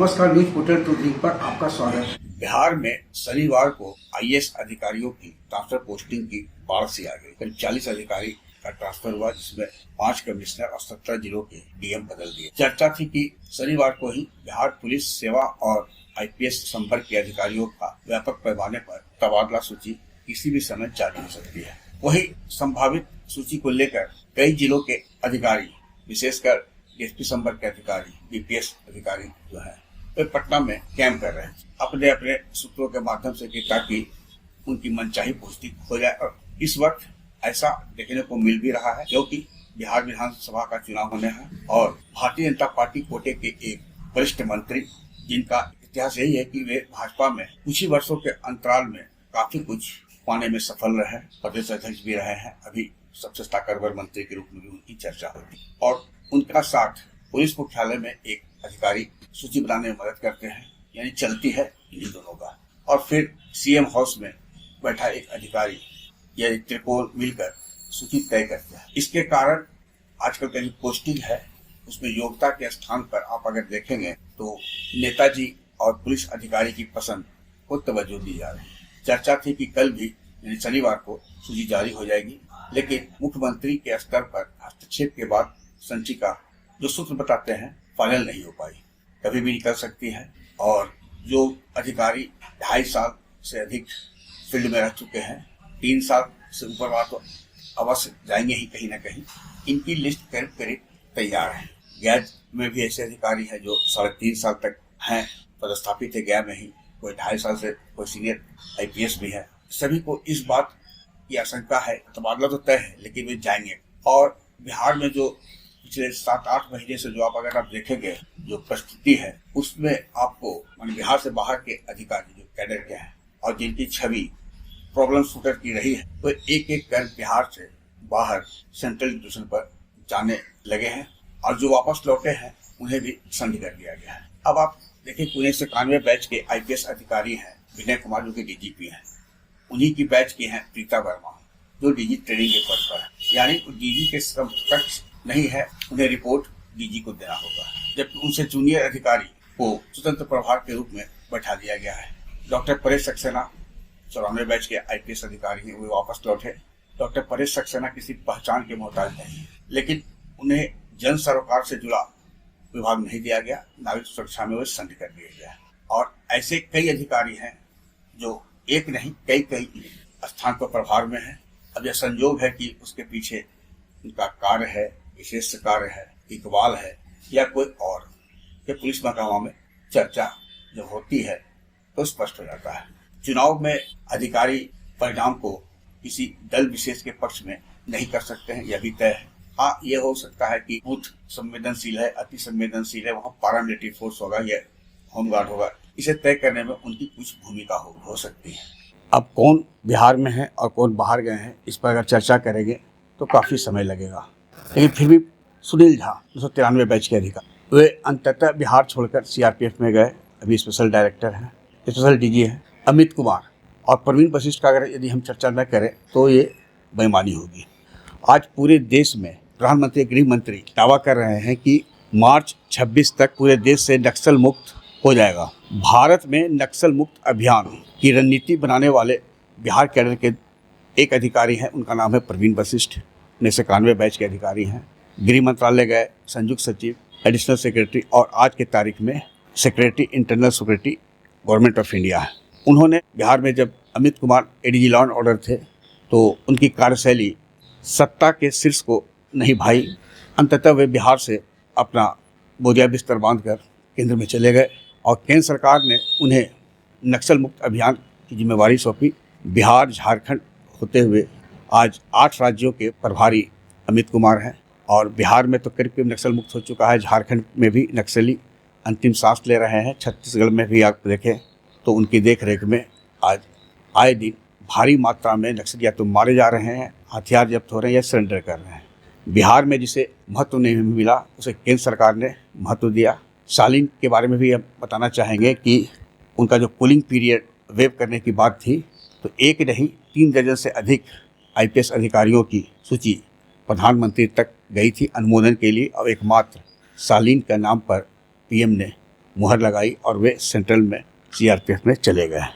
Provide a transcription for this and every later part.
नमस्कार, news portal to पर आपका स्वागत है। बिहार में शनिवार को आईएएस अधिकारियों की ट्रांसफर पोस्टिंग की बाढ़ सी आ गई। करीब 40 अधिकारी का ट्रांसफर हुआ, जिसमें 5 कमिश्नर और 17 जिलों के डीएम बदल दिए। चर्चा थी कि शनिवार को ही बिहार पुलिस सेवा और आईपीएस संपर्क के अधिकारियों का व्यापक पैमाने पर तबादला सूची किसी भी समय जारी हो सकती है। वही संभावित सूची को लेकर कई जिलों के अधिकारी, विशेषकर डीएसपी संपर्क के अधिकारी, बीपीएस अधिकारी जो है, वे पटना में कैंप कर रहे हैं अपने अपने सूत्रों के माध्यम से, कि ताकि उनकी मनचाही पोस्टिंग हो जाए। और इस वक्त ऐसा देखने को मिल भी रहा है, क्योंकि बिहार विधानसभा का चुनाव होने हैं और भारतीय जनता पार्टी कोटे के एक वरिष्ठ मंत्री, जिनका इतिहास यही है कि वे भाजपा में कुछ ही वर्षों के अंतराल में काफी कुछ पाने में सफल रहे, प्रदेश अध्यक्ष भी रहे हैं, अभी सबसे ताकतवर मंत्री के रूप में भी उनकी चर्चा होती है। और उनका साथ पुलिस मुख्यालय में एक अधिकारी सूची बनाने में मदद करते हैं, यानी चलती है इन्हीं दोनों का। और फिर सीएम हाउस में बैठा एक अधिकारी या एक त्रिकोण मिलकर सूची तय करते हैं। इसके कारण आजकल का जो पोस्टिंग है, उसमें योग्यता के स्थान पर आप अगर देखेंगे तो नेताजी और पुलिस अधिकारी की पसंद को तवज्जो दी जा रही है। चर्चा थी कि कल भी यानी शनिवार को सूची जारी हो जाएगी, लेकिन मुख्यमंत्री के स्तर पर हस्तक्षेप के बाद संचिका, जो सूत्र बताते हैं, फाइनल नहीं हो पाई। कभी भी निकल सकती है। और जो अधिकारी 2.5 साल से अधिक फील्ड में रह चुके हैं, 3 साल से ऊपर वाला तो अवश्य जाएंगे ही कहीं ना कहीं। इनकी लिस्ट करीब करीब तैयार है। गया में भी ऐसे अधिकारी हैं जो 3.5 साल तक हैं, पदस्थापित है गया में ही। कोई 2.5 साल से कोई सीनियर आईपीएस भी है। सभी को इस बात की आशंका है, तबादला तो तय है, लेकिन वे जाएंगे। और बिहार में जो पिछले 7-8 महीने से जो अगर आप देखेंगे जो परिस्थिति है, उसमें आपको बिहार से बाहर के अधिकारी जो कैडर के हैं और जिनकी छवि प्रॉब्लम शूटर की रही है, तो एक एक कर बिहार से बाहर सेंट्रल डिविजन पर जाने लगे हैं। और जो वापस लौटे हैं उन्हें भी संधि कर दिया गया है। अब आप देखिए, 1991 बैच के आईपीएस अधिकारी हैं विनय कुमार, जो के डीजीपी हैं। उन्हीं की बैच की हैं प्रीता वर्मा, जो डीजी ट्रेनिंग के पद पर है, यानी डीजी के समकक्ष नहीं है। उन्हें रिपोर्ट डीजी को देना होगा, जबकि उनसे जूनियर अधिकारी को स्वतंत्र प्रभार के रूप में बैठा दिया गया है। डॉक्टर परेश सक्सेना 94 बैच के आईपीएस अधिकारी हैं, वे वापस लौटे। डॉक्टर परेश सक्सेना किसी पहचान के मोहताज नहीं है, लेकिन उन्हें जन सरोकार से जुड़ा विभाग नहीं दिया गया। नागरिक सुरक्षा में वे संधि कर दिया गया। और ऐसे कई अधिकारी हैं जो एक नहीं कई स्थान पर प्रभार में है। अब यह संयोग है कि उसके पीछे उनका कार्य है, विशेष कार्य है, इकबाल है, या कोई और। ये पुलिस महकमा में चर्चा जब होती है तो स्पष्ट हो जाता है। चुनाव में अधिकारी परिणाम को किसी दल विशेष के पक्ष में नहीं कर सकते हैं, यह भी तय है। हाँ, यह हो सकता है कि बूथ संवेदनशील है, अति संवेदनशील है, वहाँ पारामिलिट्री फोर्स होगा या होमगार्ड होगा। इसे तय करने में उनकी कुछ भूमिका हो सकती है। अब कौन बिहार में है और कौन बाहर गए हैं, इस पर अगर चर्चा करेंगे तो काफी समय लगेगा। लेकिन फिर भी सुनील झा 1993 बैच के अधिकारी, वे अंततः बिहार छोड़कर सीआरपीएफ में गए, अभी स्पेशल डायरेक्टर हैं, स्पेशल डीजी हैं। अमित कुमार और प्रवीण वशिष्ठ का अगर यदि हम चर्चा न करें तो ये बेईमानी होगी। आज पूरे देश में प्रधानमंत्री, गृह मंत्री दावा कर रहे हैं कि मार्च 26 तक पूरे देश से नक्सल मुक्त हो जाएगा। भारत में नक्सल मुक्त अभियान की रणनीति बनाने वाले बिहार कैडर के एक अधिकारी हैं, उनका नाम है प्रवीण वशिष्ठ, 1991 बैच के अधिकारी हैं। गृह मंत्रालय गए, संयुक्त सचिव, एडिशनल सेक्रेटरी और आज के तारीख में secretary internal security government of India है। उन्होंने बिहार में जब Amit Kumar ADG law and order थे तो उनकी कार्यशैली सत्ता के शीर्ष को नहीं भाई। अंततः वे बिहार से अपना बोरिया बिस्तर बांधकर केंद्र में चले गए और केंद्र सरकार ने उन्हें नक्सल मुक्त अभियान की जिम्मेवारी सौंपी। बिहार, झारखंड होते हुए आज 8 राज्यों के प्रभारी अमित कुमार हैं। और बिहार में तो करीब नक्सल मुक्त हो चुका है, झारखंड में भी नक्सली अंतिम सांस ले रहे हैं। छत्तीसगढ़ में भी आप देखें तो उनकी देखरेख में आज आए दिन भारी मात्रा में नक्सली या तो मारे जा रहे हैं, हथियार जब्त हो रहे हैं या सरेंडर कर रहे हैं। बिहार में जिसे महत्व नहीं मिला, उसे केंद्र सरकार ने महत्व दिया। शालीन के बारे में भी हम बताना चाहेंगे कि उनका जो कूलिंग पीरियड वेव करने की बात थी, तो एक नहीं 3 दर्जन से अधिक आईपीएस अधिकारियों की सूची प्रधानमंत्री तक गई थी अनुमोदन के लिए, और एकमात्र शालीन के नाम पर पीएम ने मुहर लगाई और वे सेंट्रल में सीआरपीएफ में चले गए।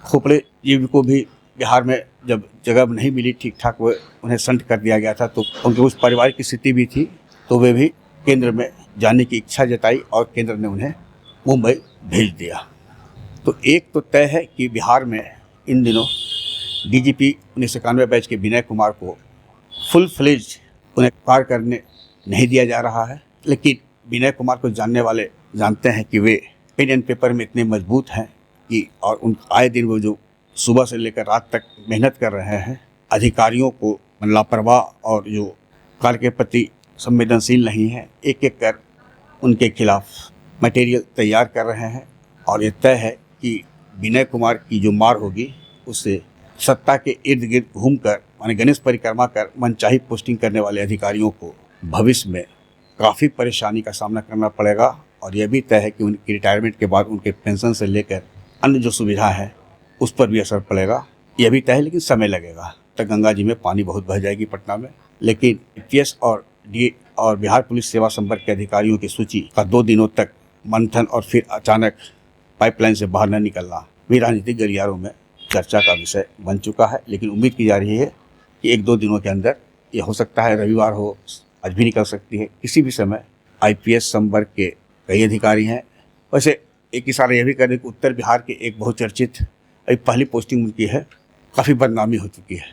खोपड़े जी को भी बिहार में जब जगह नहीं मिली ठीक ठाक, वो उन्हें संट कर दिया गया था, तो उनके उस पारिवारिक की स्थिति भी थी, तो वे भी केंद्र में जाने की इच्छा जताई और केंद्र ने उन्हें मुंबई भेज दिया। तो एक तो तय है कि बिहार में इन दिनों डीजीपी 1991 बैच के विनय कुमार को फुल फ्लेज उन्हें कार्य करने नहीं दिया जा रहा है। लेकिन विनय कुमार को जानने वाले जानते हैं कि वे पेन एंड पेपर में इतने मजबूत हैं कि और उन आए दिन वो जो सुबह से लेकर रात तक मेहनत कर रहे हैं, अधिकारियों को लापरवाह और जो कार्य के प्रति संवेदनशील नहीं है, एक एक कर उनके खिलाफ मटेरियल तैयार कर रहे हैं। और ये तय है कि विनय कुमार की जो मार होगी उससे सत्ता के इर्द गिर्द घूमकर माने गणेश परिक्रमा कर मनचाही पोस्टिंग करने वाले अधिकारियों को भविष्य में काफ़ी परेशानी का सामना करना पड़ेगा। और यह भी तय है कि उनकी रिटायरमेंट के बाद उनके पेंशन से लेकर अन्य जो सुविधा है उस पर भी असर पड़ेगा। यह भी तय है, लेकिन समय लगेगा। तक गंगा जी में पानी बहुत बह जाएगी पटना में। लेकिन पीएस और डी और बिहार पुलिस सेवा संवर्ग के अधिकारियों की सूची का 2 दिनों तक मंथन और फिर अचानक पाइपलाइन से बाहर न निकलना भी राजनीतिक गलियारों में चर्चा का विषय बन चुका है। लेकिन उम्मीद की जा रही है कि 1-2 दिनों के अंदर ये हो सकता है, रविवार हो, आज भी निकल सकती है, किसी भी समय। आईपीएस संवर्ग के कई अधिकारी हैं। वैसे एक इशारा यह भी कर दें कि उत्तर बिहार के एक बहुचर्चित अभी पहली पोस्टिंग उनकी है, काफ़ी बदनामी हो चुकी है।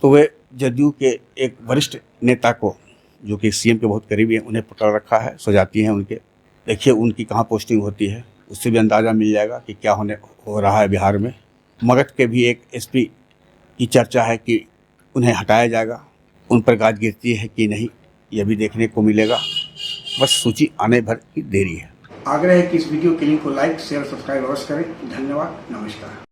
तो वे जदयू के एक वरिष्ठ नेता को जो कि सीएम के बहुत करीबी हैं, उन्हें पकड़ रखा है, सजाती हैं उनके। देखिए उनकी कहाँ पोस्टिंग होती है, उससे भी अंदाज़ा मिल जाएगा कि क्या हो रहा है बिहार में। मगध के भी एक एसपी की चर्चा है कि उन्हें हटाया जाएगा, उन पर गाज गिरती है कि नहीं, यह भी देखने को मिलेगा। बस सूची आने भर की देरी है। आग्रह है कि इस वीडियो के लिंक को लाइक, शेयर, सब्सक्राइब अवश्य करें। धन्यवाद, नमस्कार।